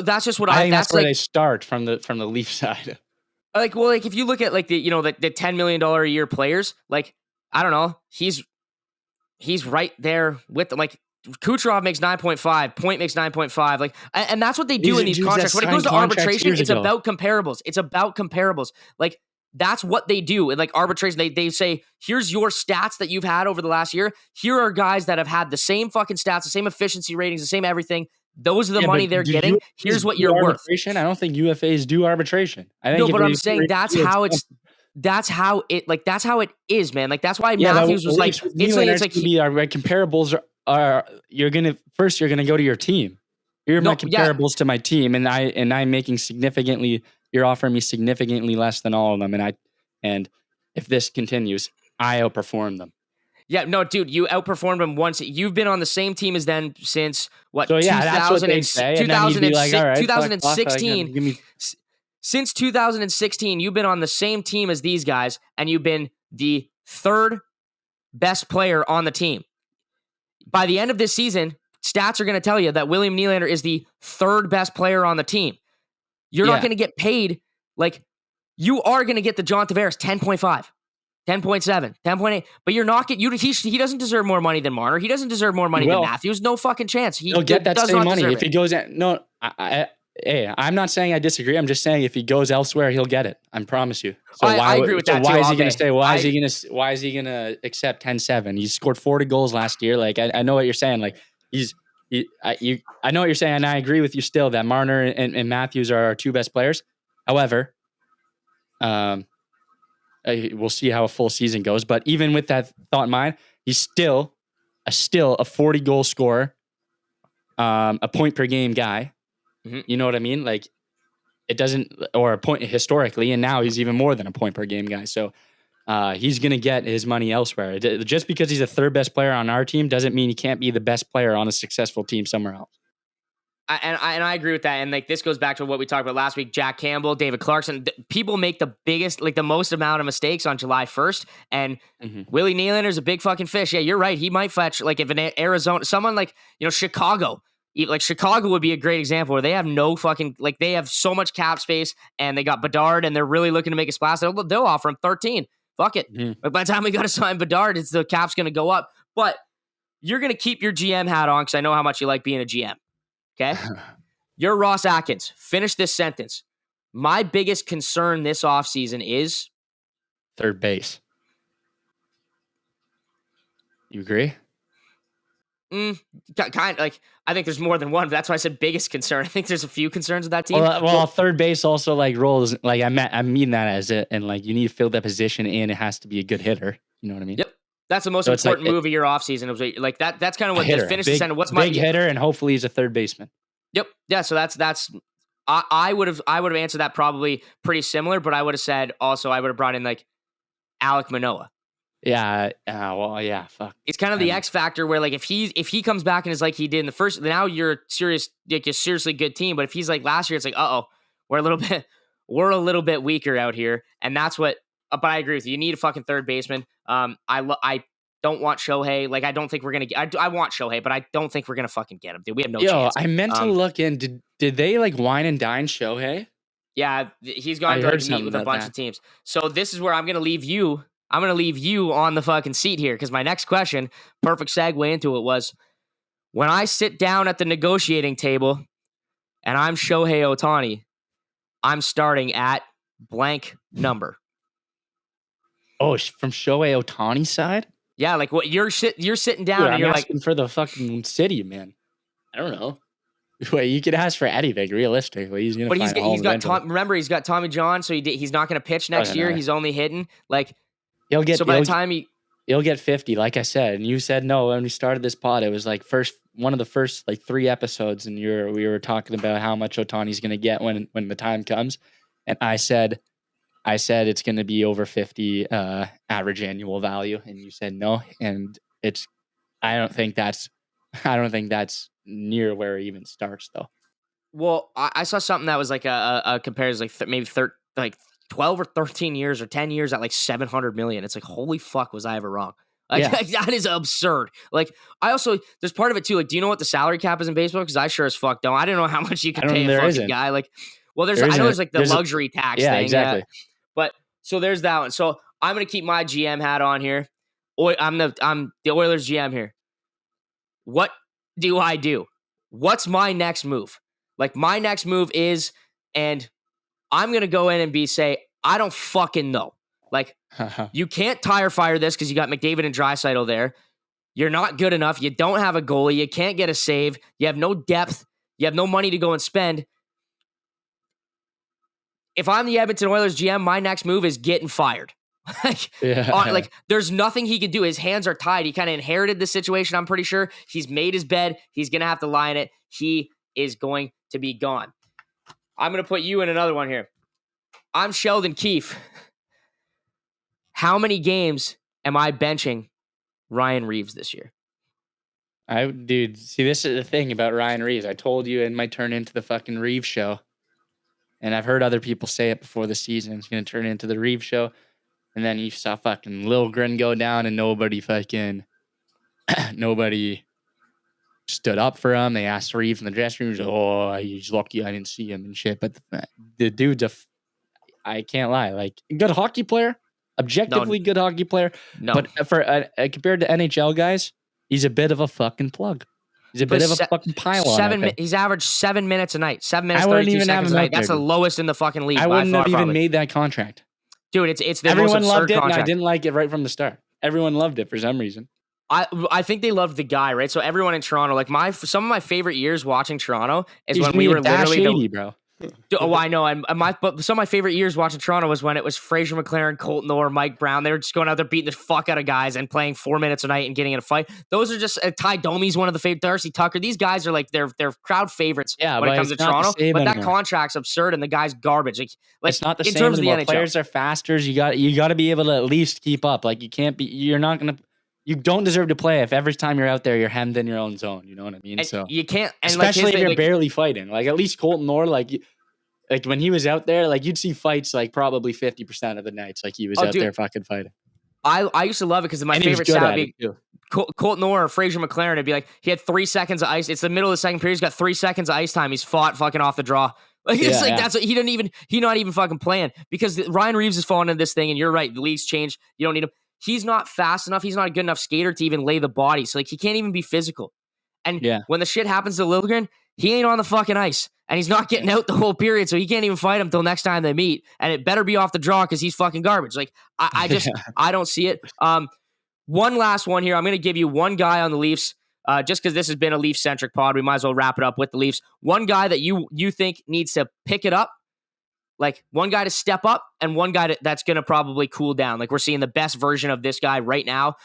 that's just what I think. That's where like, they start from the Leaf side. Like, well, like if you look at like the $10 million a year players, like I don't know, he's right there with them. Like Kucherov makes 9.5, Point makes 9.5, like, and that's what they do in these contracts. When it goes to arbitration, it's about comparables. Like that's what they do in like arbitration. They say, here's your stats that you've had over the last year. Here are guys that have had the same fucking stats, the same efficiency ratings, the same everything. Those are the money they're getting. Here's what you're worth. I don't think UFAs do arbitration. I think no, but I'm saying that's how it is, man. Like that's why Matthews was like, it's like our comparables are you're gonna go to your team. You're my comparables to my team, and I'm making significantly. You're offering me significantly less than all of them, and if this continues, I outperform them. Yeah, no, dude, you outperformed them once. You've been on the same team as them since what? So yeah, that's what they say. 2016. Since 2016, you've been on the same team as these guys, and you've been the third best player on the team. By the end of this season, stats are going to tell you that William Nylander is the third best player on the team. You're not going to get paid. Like, you are going to get the John Tavares 10.5, 10.7, 10.8, but you're not getting, he doesn't deserve more money than Marner. He doesn't deserve more money than Matthews. No fucking chance. He'll get that same money if he goes at, no, I'm not saying I disagree. I'm just saying if he goes elsewhere, he'll get it. I promise you. So I agree with that. Why is he going to stay? Why is he going to accept 10-7? He scored 40 goals last year. Like, I know what you're saying. Like, I know what you're saying, and I agree with you still that Marner and Matthews are our two best players. However, we'll see how a full season goes. But even with that thought in mind, he's still a 40-goal scorer, a point per game guy. Mm-hmm. You know what I mean? Like, it doesn't, or a point historically, and now he's even more than a point per game guy. So he's going to get his money elsewhere. Just because he's the third best player on our team doesn't mean he can't be the best player on a successful team somewhere else. I agree with that. And like this goes back to what we talked about last week. Jack Campbell, David Clarkson. People make the biggest, like the most amount of mistakes on July 1st. And Willie Nylander is a big fucking fish. Yeah, you're right. He might fetch like if an Arizona, someone like Chicago. Like Chicago would be a great example where they have no fucking like they have so much cap space and they got Bedard and they're really looking to make a splash. They'll offer him 13. Fuck it. Like by the time we got to sign Bedard, the cap's going to go up. But you're going to keep your GM hat on because I know how much you like being a GM. Okay? You're Ross Atkins. Finish this sentence. My biggest concern this offseason is third base. You agree? Kind of like I think there's more than one. But that's why I said biggest concern. I think there's a few concerns with that team. Well, third base also like rolls like I mean that as it, and like you need to fill that position and it has to be a good hitter. You know what I mean? Yep. That's the most important move of your offseason. It was like that. That's kind of what the finish the sentence. What's my big hitter and hopefully he's a third baseman. Yep. Yeah. So that's. I would have answered that probably pretty similar, but I would have said also I would have brought in like Alek Manoah. Yeah. Well, yeah. Fuck. It's kind of the X factor where like if he comes back and is like he did in the first, now you're a seriously good team. But if he's like last year, it's like we're a little bit weaker out here, and that's what. But I agree with you. You need a fucking third baseman. I don't want Shohei. Like I don't think we're gonna get. I want Shohei, but I don't think we're gonna fucking get him, dude. We have no chance. I meant to look in. Did they like wine and dine Shohei? Yeah, he's gone to meet with a bunch of teams. So this is where I'm gonna leave you. I'm going to leave you on the fucking seat here because my next question, perfect segue into it, was when I sit down at the negotiating table and I'm Shohei Ohtani, I'm starting at blank number. Oh, from Shohei Ohtani's side? Yeah, like what you're sitting down and I'm you're asking like for the fucking city, man. I don't know. Wait, you could ask for anything realistically. He's gonna. But he's got Tom. Remember, he's got Tommy John, so he's not going to pitch next year. He's only hitting like. He'll get. So by the time he'll get 50, like I said, and you said no when we started this pod. It was like one of the first like 3 episodes, and we were talking about how much Ohtani's going to get when the time comes, and I said it's going to be over 50 average annual value, and you said no, and it's. I don't think that's near where it even starts though. Well, I saw something that was like a comparison, like maybe 12 or 13 years or 10 years at like 700 million. It's like, holy fuck, was I ever wrong? Like, that is absurd. Like, there's part of it too. Like, do you know what the salary cap is in baseball? Because I sure as fuck don't. I don't know how much you can pay a fucking guy. Like, well, I know there's like the luxury tax thing. Exactly. Yeah. But so there's that one. So I'm going to keep my GM hat on here. I'm the Oilers GM here. What do I do? What's my next move? Like, my next move is, and I'm going to go in and say, I don't fucking know. Like, you can't tire fire this because you got McDavid and Draisaitl there. You're not good enough. You don't have a goalie. You can't get a save. You have no depth. You have no money to go and spend. If I'm the Edmonton Oilers GM, my next move is getting fired. Like, there's nothing he could do. His hands are tied. He kind of inherited the situation, I'm pretty sure. He's made his bed. He's going to have to lie in it. He is going to be gone. I'm going to put you in another one here. I'm Sheldon Keefe. How many games am I benching Ryan Reeves this year? Dude, see, this is the thing about Ryan Reeves. I told you it might turn into the fucking Reeves show. And I've heard other people say it before the season. It's going to turn into the Reeves show. And then you saw fucking Liljegren go down and nobody stood up for him. They asked Reeves in the dressing room, "Oh, he's lucky I didn't see him and shit." But the dude's I can't lie, like good hockey player, objectively good hockey player. No, but for compared to NHL guys, he's a bit of a fucking plug. He's a bit of a fucking pylon. He's averaged 7 minutes a night. 7 minutes, 32 seconds a night. That's the lowest in the fucking league. I wouldn't have even made that contract. Dude, it's the everyone most loved it, contract. And I didn't like it right from the start. Everyone loved it for some reason. I think they loved the guy, right? So everyone in Toronto, like some of my favorite years watching Toronto is when we were literally shady, bro. Oh, I know. And but some of my favorite years watching Toronto was when it was Fraser McLaren, Colton Orr, Mike Brown. They were just going out there beating the fuck out of guys and playing 4 minutes a night and getting in a fight. Those are just Ty Domi's one of the favorite. Darcy Tucker. These guys are like they're crowd favorites when it comes to Toronto. But that contract's absurd and the guy's garbage. Like it's not the in same terms anymore. Of the NHL. Players are faster. You got to be able to at least keep up. Like you can't be. You're not gonna. You don't deserve to play if every time you're out there you're hemmed in your own zone. You know what I mean? And so you can't, and especially if you're barely fighting. Like at least Colton Orr, like when he was out there, like you'd see fights like probably 50% of the nights, like he was out there fucking fighting. I used to love it because my favorite stat would be Colton Orr or Fraser McLaren. It'd be like he had 3 seconds of ice. It's the middle of the second period. He's got 3 seconds of ice time. He's fought fucking off the draw. Like it's that's what he's not even fucking playing because Ryan Reeves is falling into this thing. And you're right, the league's changed. You don't need him. He's not fast enough. He's not a good enough skater to even lay the body. So like he can't even be physical. And when the shit happens to Liljegren, he ain't on the fucking ice. And he's not getting out the whole period, so he can't even fight him until next time they meet. And it better be off the draw because he's fucking garbage. Like I just I don't see it. One last one here. I'm going to give you one guy on the Leafs, just because this has been a Leaf-centric pod. We might as well wrap it up with the Leafs. One guy that you think needs to pick it up, like one guy to step up, and one guy that's going to probably cool down. Like we're seeing the best version of this guy right now.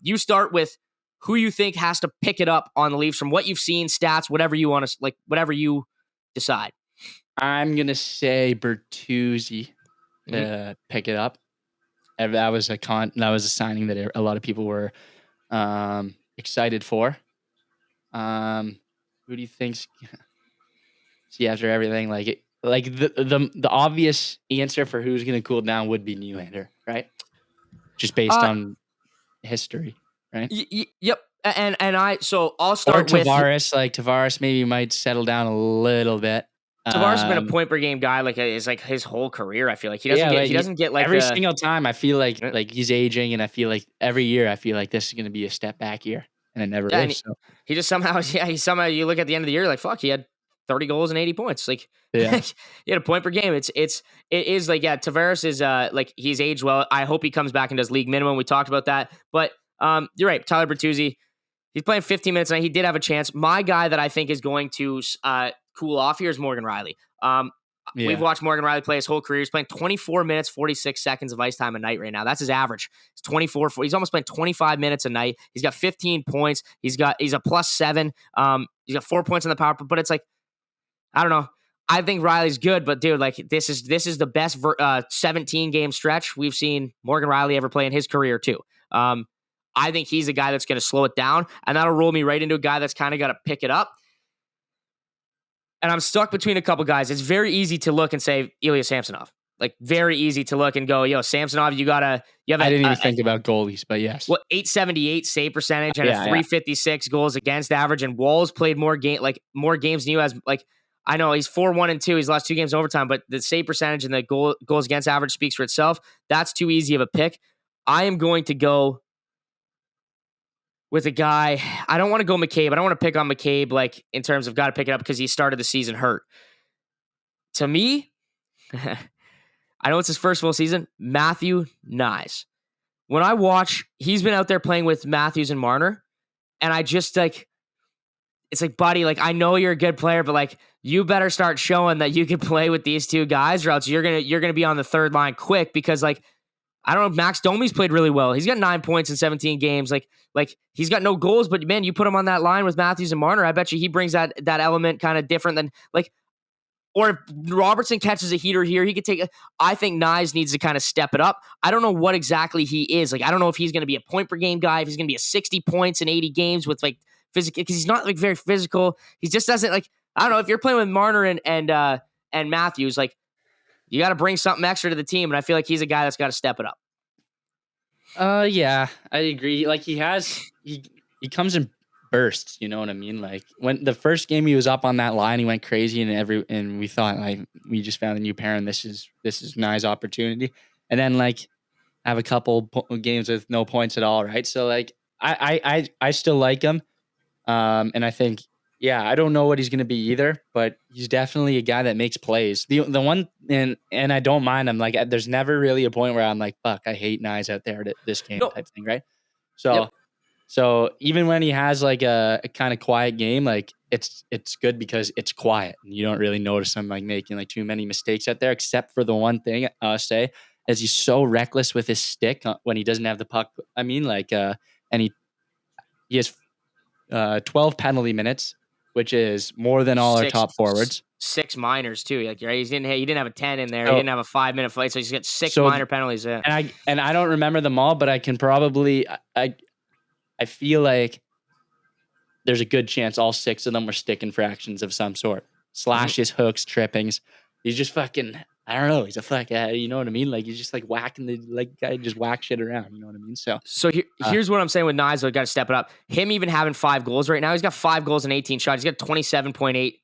You start with who you think has to pick it up on the Leafs from what you've seen, stats, whatever you want to like, whatever you decide. I'm gonna say Bertuzzi to pick it up. And that was a signing that a lot of people were excited for. Who do you think's see after everything like the obvious answer for who's gonna cool down would be Nylander, right? Just based on history, right? Yep. And I'll start with Tavares. Like Tavares maybe might settle down a little bit. Tavares has been a point per game guy like is like his whole career. I feel like he doesn't get like every single time. I feel like he's aging, and I feel like every year I feel like this is going to be a step back year, and it never is. So. He just somehow you look at the end of the year like fuck, he had 30 goals and 80 points. Like he had a point per game. It is like Tavares is like he's aged well. I hope he comes back and does league minimum. We talked about that, but you're right, Tyler Bertuzzi. He's playing 15 minutes and he did have a chance. My guy that I think is going to cool off here is Morgan Rielly. We've watched Morgan Rielly play his whole career. He's playing 24 minutes, 46 seconds of ice time a night right now. That's his average. It's 24. He's almost playing 25 minutes a night. He's got 15 points. He's a +7. He's got 4 points on the power play, but it's like, I don't know. I think Rielly's good, but dude, like this is the best 17 game stretch we've seen Morgan Rielly ever play in his career too. I think he's a guy that's going to slow it down, and that'll roll me right into a guy that's kind of got to pick it up. And I'm stuck between a couple guys. It's very easy to look and say Ilya Samsonov. Like very easy to look and go, yo, Samsonov, you have. I didn't even think about goalies, but yes. Well, 878 save percentage and a 356 goals against average, and Wall's played more games than you has. Like I know he's 4-1-2. He's lost 2 games overtime, but the save percentage and the goals against average speaks for itself. That's too easy of a pick. I am going to go with a guy. I don't want to go McCabe. I don't want to pick on McCabe like in terms of got to pick it up because he started the season hurt. To me, I know it's his first full season. Matthew Knies. When I watch, he's been out there playing with Matthews and Marner, and I just like, it's like, buddy, like I know you're a good player, but like you better start showing that you can play with these two guys, or else you're gonna be on the third line quick because like. I don't know. Max Domi's played really well. He's got 9 points in 17 games. Like he's got no goals, but man, you put him on that line with Matthews and Marner. I bet you he brings that element kind of different than like. Or if Robertson catches a heater here, he could take. I think Knies needs to kind of step it up. I don't know what exactly he is. Like I don't know if he's going to be a point per game guy. If he's going to be a 60 points in 80 games with like physical, because he's not like very physical. He just doesn't like. I don't know if you're playing with Marner and Matthews like. You got to bring something extra to the team, and I feel like he's a guy that's got to step it up. Yeah, I agree. Like he comes in bursts. You know what I mean? Like when the first game he was up on that line, he went crazy, and we thought like we just found a new pair, and this is nice opportunity. And then like have a couple games with no points at all, right? So like I still like him, and I think. Yeah, I don't know what he's going to be either, but he's definitely a guy that makes plays. The one, and I don't mind him. Like, there's never really a point where I'm like, fuck, I hate Knies out there at this game type thing, right? So even when he has like a kind of quiet game, like it's good because it's quiet and you don't really notice him like making like too many mistakes out there, except for the one thing I'll say is he's so reckless with his stick when he doesn't have the puck. I mean, like, and he has 12 penalty minutes, which is more than all our top forwards. 6 minors too. Like, right? He didn't have a 10 in there. So, he didn't have a 5-minute fight, so he's got 6 minor penalties. Yeah. And I don't remember them all, but I can probably I feel like there's a good chance all 6 of them were stick infractions of some sort. Slashes, hooks, trippings. He's just fucking, I don't know. He's a fuck, you know what I mean? Like, he's just like whacking the, like, guy just whack shit around. You know what I mean? So here's what I'm saying with Nyes, though. Got to step it up. Him even having 5 goals right now. He's got 5 goals and 18 shots. He's got 27.8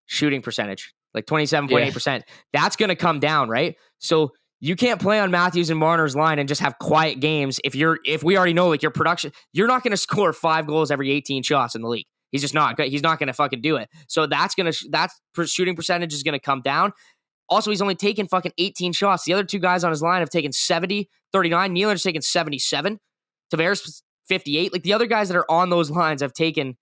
shooting percentage, like 27.8%. That's going to come down, right? So you can't play on Matthews and Marner's line and just have quiet games. If we already know, like, your production, you're not going to score 5 goals every 18 shots in the league. He's just not. He's not going to fucking do it. So that's shooting percentage is going to come down. Also, he's only taken fucking 18 shots. The other 2 guys on his line have taken 70, 39. Nylander's taken 77. Tavares 58. Like, the other guys that are on those lines have taken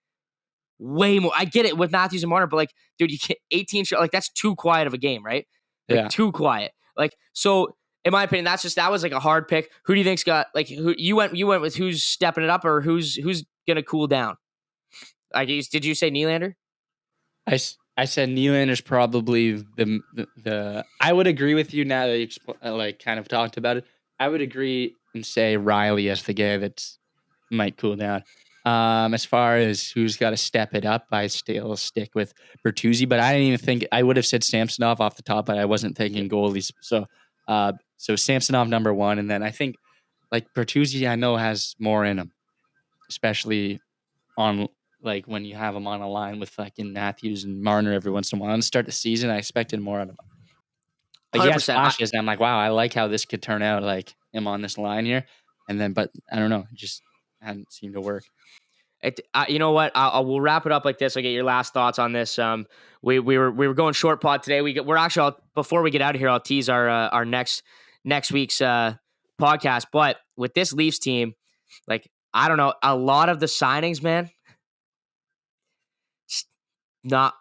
way more. I get it with Matthews and Marner, but, like, dude, you get 18 shots. Like, that's too quiet of a game, right? Like, too quiet. Like, so in my opinion, that was like a hard pick. Who do you think's got, like, who you went with who's stepping it up or who's gonna cool down? Did you say Nylander? I said Nylander's probably the I would agree with you now that you like kind of talked about it. I would agree and say Riley as the guy that might cool down. As far as who's got to step it up, I still stick with Bertuzzi, but I didn't even think I would have said Samsonov off the top, but I wasn't thinking goalies. So Samsonov number 1, and then I think like Bertuzzi, I know has more in him, especially on like when you have him on a line with fucking Matthews and Marner every once in a while. And start the season, I expected more out of him. Like, yes, flashes, and I'm like, wow, I like how this could turn out. Like, him on this line here, and then, but I don't know, it just hadn't seemed to work. You know what? We'll wrap it up like this. I'll get your last thoughts on this. We were going short pod today. We're actually, before we get out of here, I'll tease our next week's podcast. But with this Leafs team, like, I don't know, a lot of the signings, man, not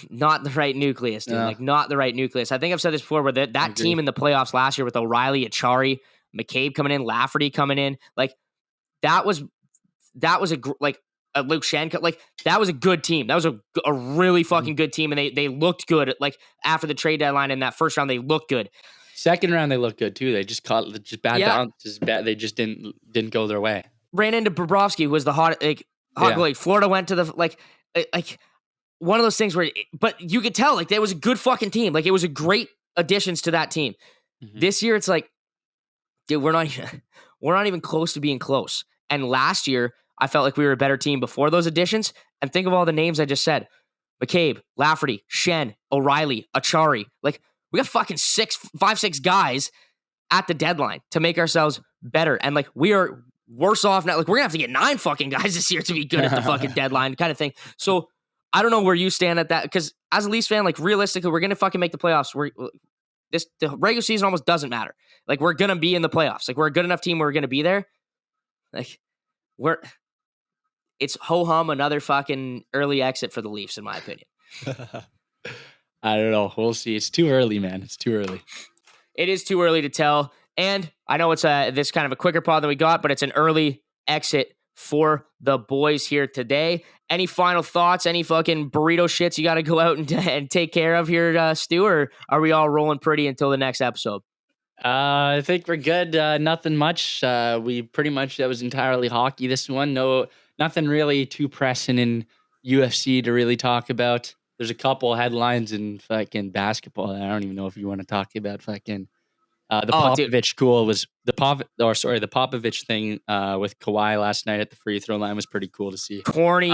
the right nucleus, dude. Like, not the right nucleus. I think I've said this before, where that team in the playoffs last year with O'Reilly, Achari, McCabe coming in, Lafferty coming in, like, that was Luke Shank, like, that was a good team. That was a really fucking good team, and they looked good. Like, after the trade deadline in that first round, they looked good. Second round, they looked good too. They just caught bad bounces. They just didn't go their way. Ran into Bobrovsky, who was the hot goalie. Florida went to the like one of those things where, but you could tell, like, that was a good fucking team. Like, it was a great additions to that team. Mm-hmm. This year, it's like, dude, we're not even close to being close. And last year, I felt like we were a better team before those additions. And think of all the names I just said: McCabe, Lafferty, Shen, O'Reilly, Achari. Like, we got fucking 6 guys at the deadline to make ourselves better. And, like, we are worse off now. Like, we're gonna have to get 9 fucking guys this year to be good at the fucking deadline, kind of thing. So I don't know where you stand at that, because as a Leafs fan, like, realistically, we're gonna fucking make the playoffs. The regular season almost doesn't matter. Like, we're gonna be in the playoffs. Like, we're a good enough team where we're gonna be there. Like, it's ho-hum, another fucking early exit for the Leafs, in my opinion. I don't know. We'll see. It's too early, man. It's too early. It is too early to tell. And I know it's this kind of a quicker pod than we got, but it's an early exit for the boys here today. Any final thoughts? Any fucking burrito shits you got to go out and take care of here, Stu? Or are we all rolling pretty until the next episode? I think we're good. Nothing much. We pretty much, that was entirely hockey this one. Nothing really too pressing in UFC to really talk about. There's a couple headlines in fucking basketball. I don't even know if you want to talk about fucking the Popovich cool was the Popovich thing with Kawhi last night at the free throw line was pretty cool to see. Corny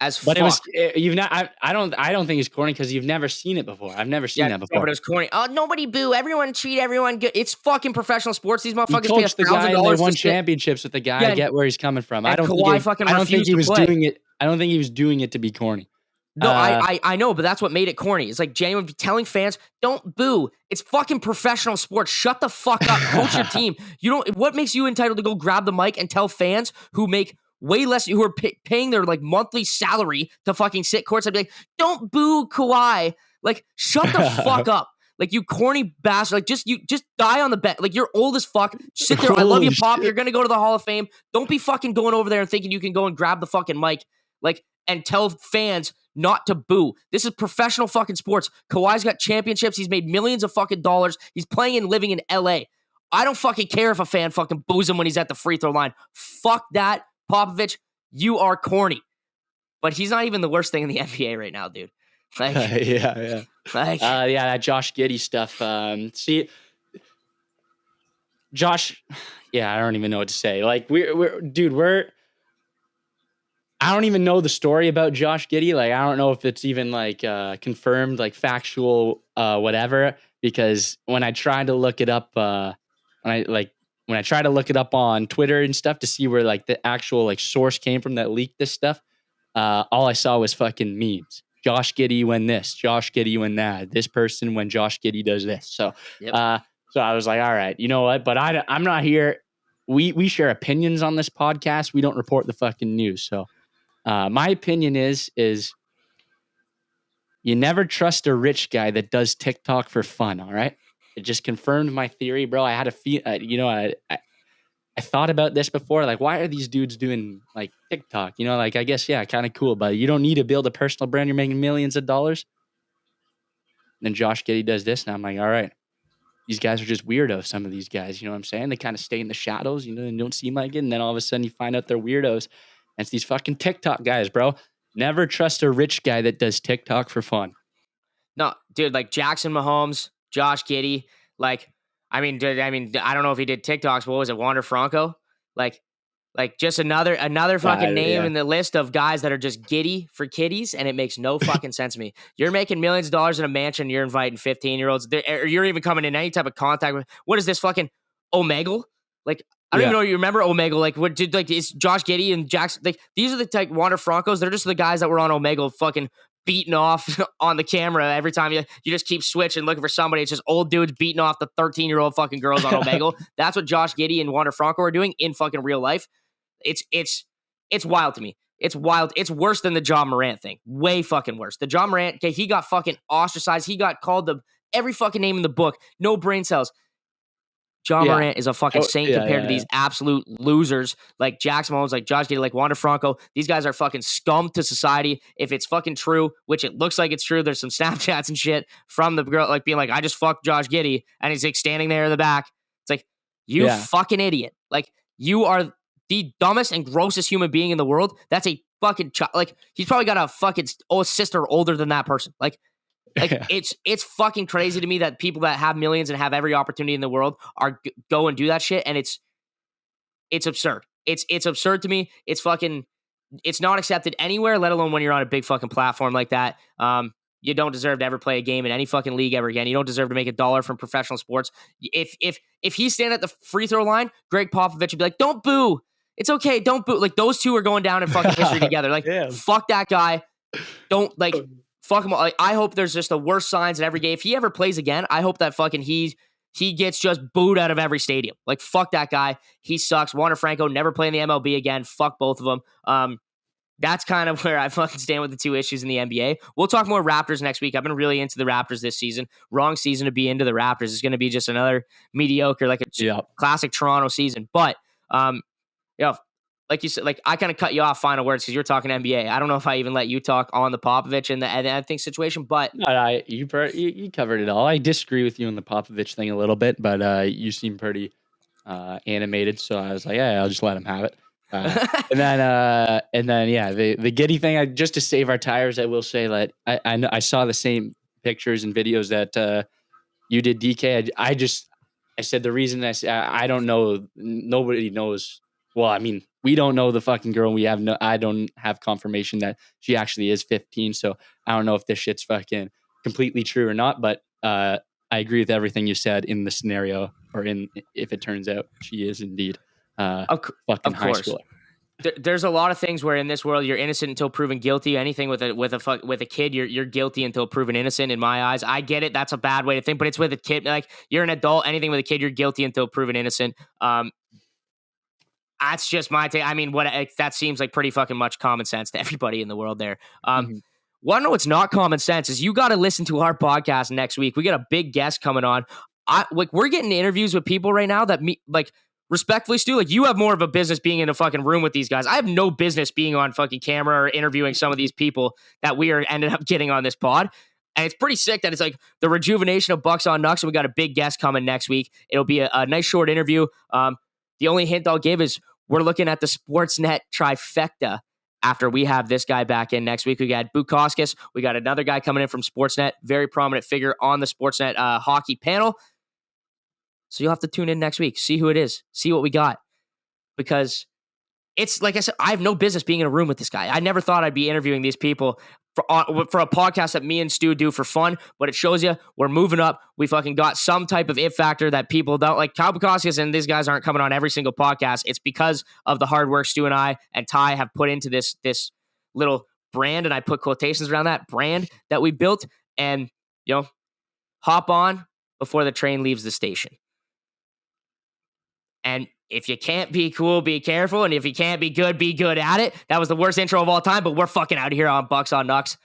as fuck. But it was you've not. I don't think it's corny because you've never seen it before. I've never seen that before. But it was corny. Oh, nobody boo. Everyone treat everyone good. It's fucking professional sports. These motherfuckers pay us $1,000. They won championships with the guy. I get where he's coming from. I don't think he was doing it. I don't think he was doing it to be corny. No, I know, but that's what made it corny. It's like genuine telling fans, don't boo. It's fucking professional sports. Shut the fuck up. Coach your team. What makes you entitled to go grab the mic and tell fans who make way less, who are paying their like monthly salary to fucking sit courtside, be like, don't boo Kawhi. Like, shut the fuck up. Like, you corny bastard. Like, just die on the bench. Like, you're old as fuck. Sit there. I love you, Pop. You're gonna go to the Hall of Fame. Don't be fucking going over there and thinking you can go and grab the fucking mic, like, and tell fans not to boo. This is professional fucking sports. Kawhi's got championships. He's made millions of fucking dollars. He's playing and living in LA. I don't fucking care if a fan fucking boos him when he's at the free throw line. Fuck that, Popovich. You are corny. But he's not even the worst thing in the NBA right now, dude. Like, yeah. Like, that Josh Giddey stuff. See, Josh, I don't even know what to say. Like, I don't even know the story about Josh Giddey. Like, I don't know if it's even like confirmed, like factual, whatever. Because when I tried to look it up, when I tried to look it up on Twitter and stuff to see where like the actual like source came from that leaked this stuff, all I saw was fucking memes. Josh Giddey when this, Josh Giddey when that, this person when Josh Giddey does this. So, so I was like, all right, you know what? But I'm not here. We share opinions on this podcast. We don't report the fucking news. So, my opinion is you never trust a rich guy that does TikTok for fun. All right. It just confirmed my theory, bro. I had a feel, I thought about this before. Like, why are these dudes doing like TikTok? You know, like, I guess, kind of cool, but you don't need to build a personal brand. You're making millions of dollars. And then Josh Giddey does this. And I'm like, all right, these guys are just weirdos. Some of these guys, you know what I'm saying? They kind of stay in the shadows, you know, and don't seem like it. And then all of a sudden you find out they're weirdos. And it's these fucking TikTok guys, bro. Never trust a rich guy that does TikTok for fun. No, dude, like Jackson Mahomes, Josh Giddey, like, I don't know if he did TikToks, but what was it, Wander Franco? Like just another fucking name in the list of guys that are just giddy for kiddies, and it makes no fucking sense to me. You're making millions of dollars in a mansion, you're inviting 15-year-olds, or you're even coming in any type of contact with, what is this, fucking Omegle? Like, I don't even know if you remember Omegle. Like, what did, like, it's Josh Giddey and Jackson, like, these are the type Wander Francos, they're just the guys that were on Omegle fucking beating off on the camera every time you just keep switching, looking for somebody. It's just old dudes beating off the 13-year-old fucking girls on Omegle. That's what Josh Giddey and Wander Franco are doing in fucking real life. It's wild to me. It's wild. It's worse than the John Morant thing. Way fucking worse. The John Morant, okay, he got fucking ostracized. He got called every fucking name in the book. No brain cells. John Morant is a fucking saint compared to these absolute losers like Jackson Mahomes, like Josh Giddey, like Wander Franco. These guys are fucking scum to society. If it's fucking true, which it looks like it's true, there's some Snapchats and shit from the girl, like being like, I just fucked Josh Giddey, and he's like standing there in the back. It's like, you fucking idiot. Like, you are the dumbest and grossest human being in the world. That's a fucking child. Like, he's probably got a fucking sister older than that person. Like, it's fucking crazy to me that people that have millions and have every opportunity in the world are go and do that shit, and it's absurd. It's absurd to me. It's not accepted anywhere, let alone when you're on a big fucking platform like that. You don't deserve to ever play a game in any fucking league ever again. You don't deserve to make $1 from professional sports. If he's standing at the free throw line, Greg Popovich would be like, "Don't boo. It's okay. Don't boo." Like, those two are going down in fucking history together. Like, fuck that guy. Don't, like, fuck him. Like, I hope there's just the worst signs in every game. If he ever plays again, I hope that fucking he gets just booed out of every stadium. Like, fuck that guy. He sucks. Wander Franco, never play in the MLB again. Fuck both of them. That's kind of where I fucking stand with the two issues in the NBA. We'll talk more Raptors next week. I've been really into the Raptors this season. Wrong season to be into the Raptors. It's going to be just another mediocre, like a classic Toronto season. But, like you said, like, I kind of cut you off final words because you're talking NBA. I don't know if I even let you talk on the Popovich and the anything situation, but you covered it all. I disagree with you on the Popovich thing a little bit, but you seem pretty animated, so I was like, I'll just let him have it. And then the Giddey thing. Just to save our tires, I will say that I saw the same pictures and videos that you did, DK. I said the reason I don't know. Nobody knows. Well, I mean, we don't know the fucking girl. I don't have confirmation that she actually is 15. So I don't know if this shit's fucking completely true or not. But I agree with everything you said in the scenario, or if it turns out she is indeed fucking high schooler. There's a lot of things where in this world you're innocent until proven guilty. Anything with a kid, you're guilty until proven innocent. In my eyes, I get it. That's a bad way to think, but it's with a kid. Like, you're an adult. Anything with a kid, you're guilty until proven innocent. That's just my take. I mean, that seems like pretty fucking much common sense to everybody in the world there. Want to know what's not common sense is you got to listen to our podcast next week. We got a big guest coming on. We're getting interviews with people right now that respectfully, Stu, like you have more of a business being in a fucking room with these guys. I have no business being on fucking camera or interviewing some of these people that we are ended up getting on this pod. And it's pretty sick that it's like the rejuvenation of Bucks on Knucks. And we got a big guest coming next week. It'll be a nice short interview. The only hint I'll give is we're looking at the Sportsnet trifecta after we have this guy back in next week. We got Bukauskas. We got another guy coming in from Sportsnet, very prominent figure on the Sportsnet hockey panel. So you'll have to tune in next week, see who it is, see what we got. Because it's, like I said, I have no business being in a room with this guy. I never thought I'd be interviewing these people for a podcast that me and Stu do for fun, but it shows you we're moving up. We fucking got some type of it factor that people don't like. Kyle Bukauskas and these guys aren't coming on every single podcast. It's because of the hard work Stu and I and Ty have put into this little brand, and I put quotations around that brand that we built, and, hop on before the train leaves the station. And if you can't be cool, be careful. And if you can't be good at it. That was the worst intro of all time, but we're fucking out of here on Bucks on Knucks.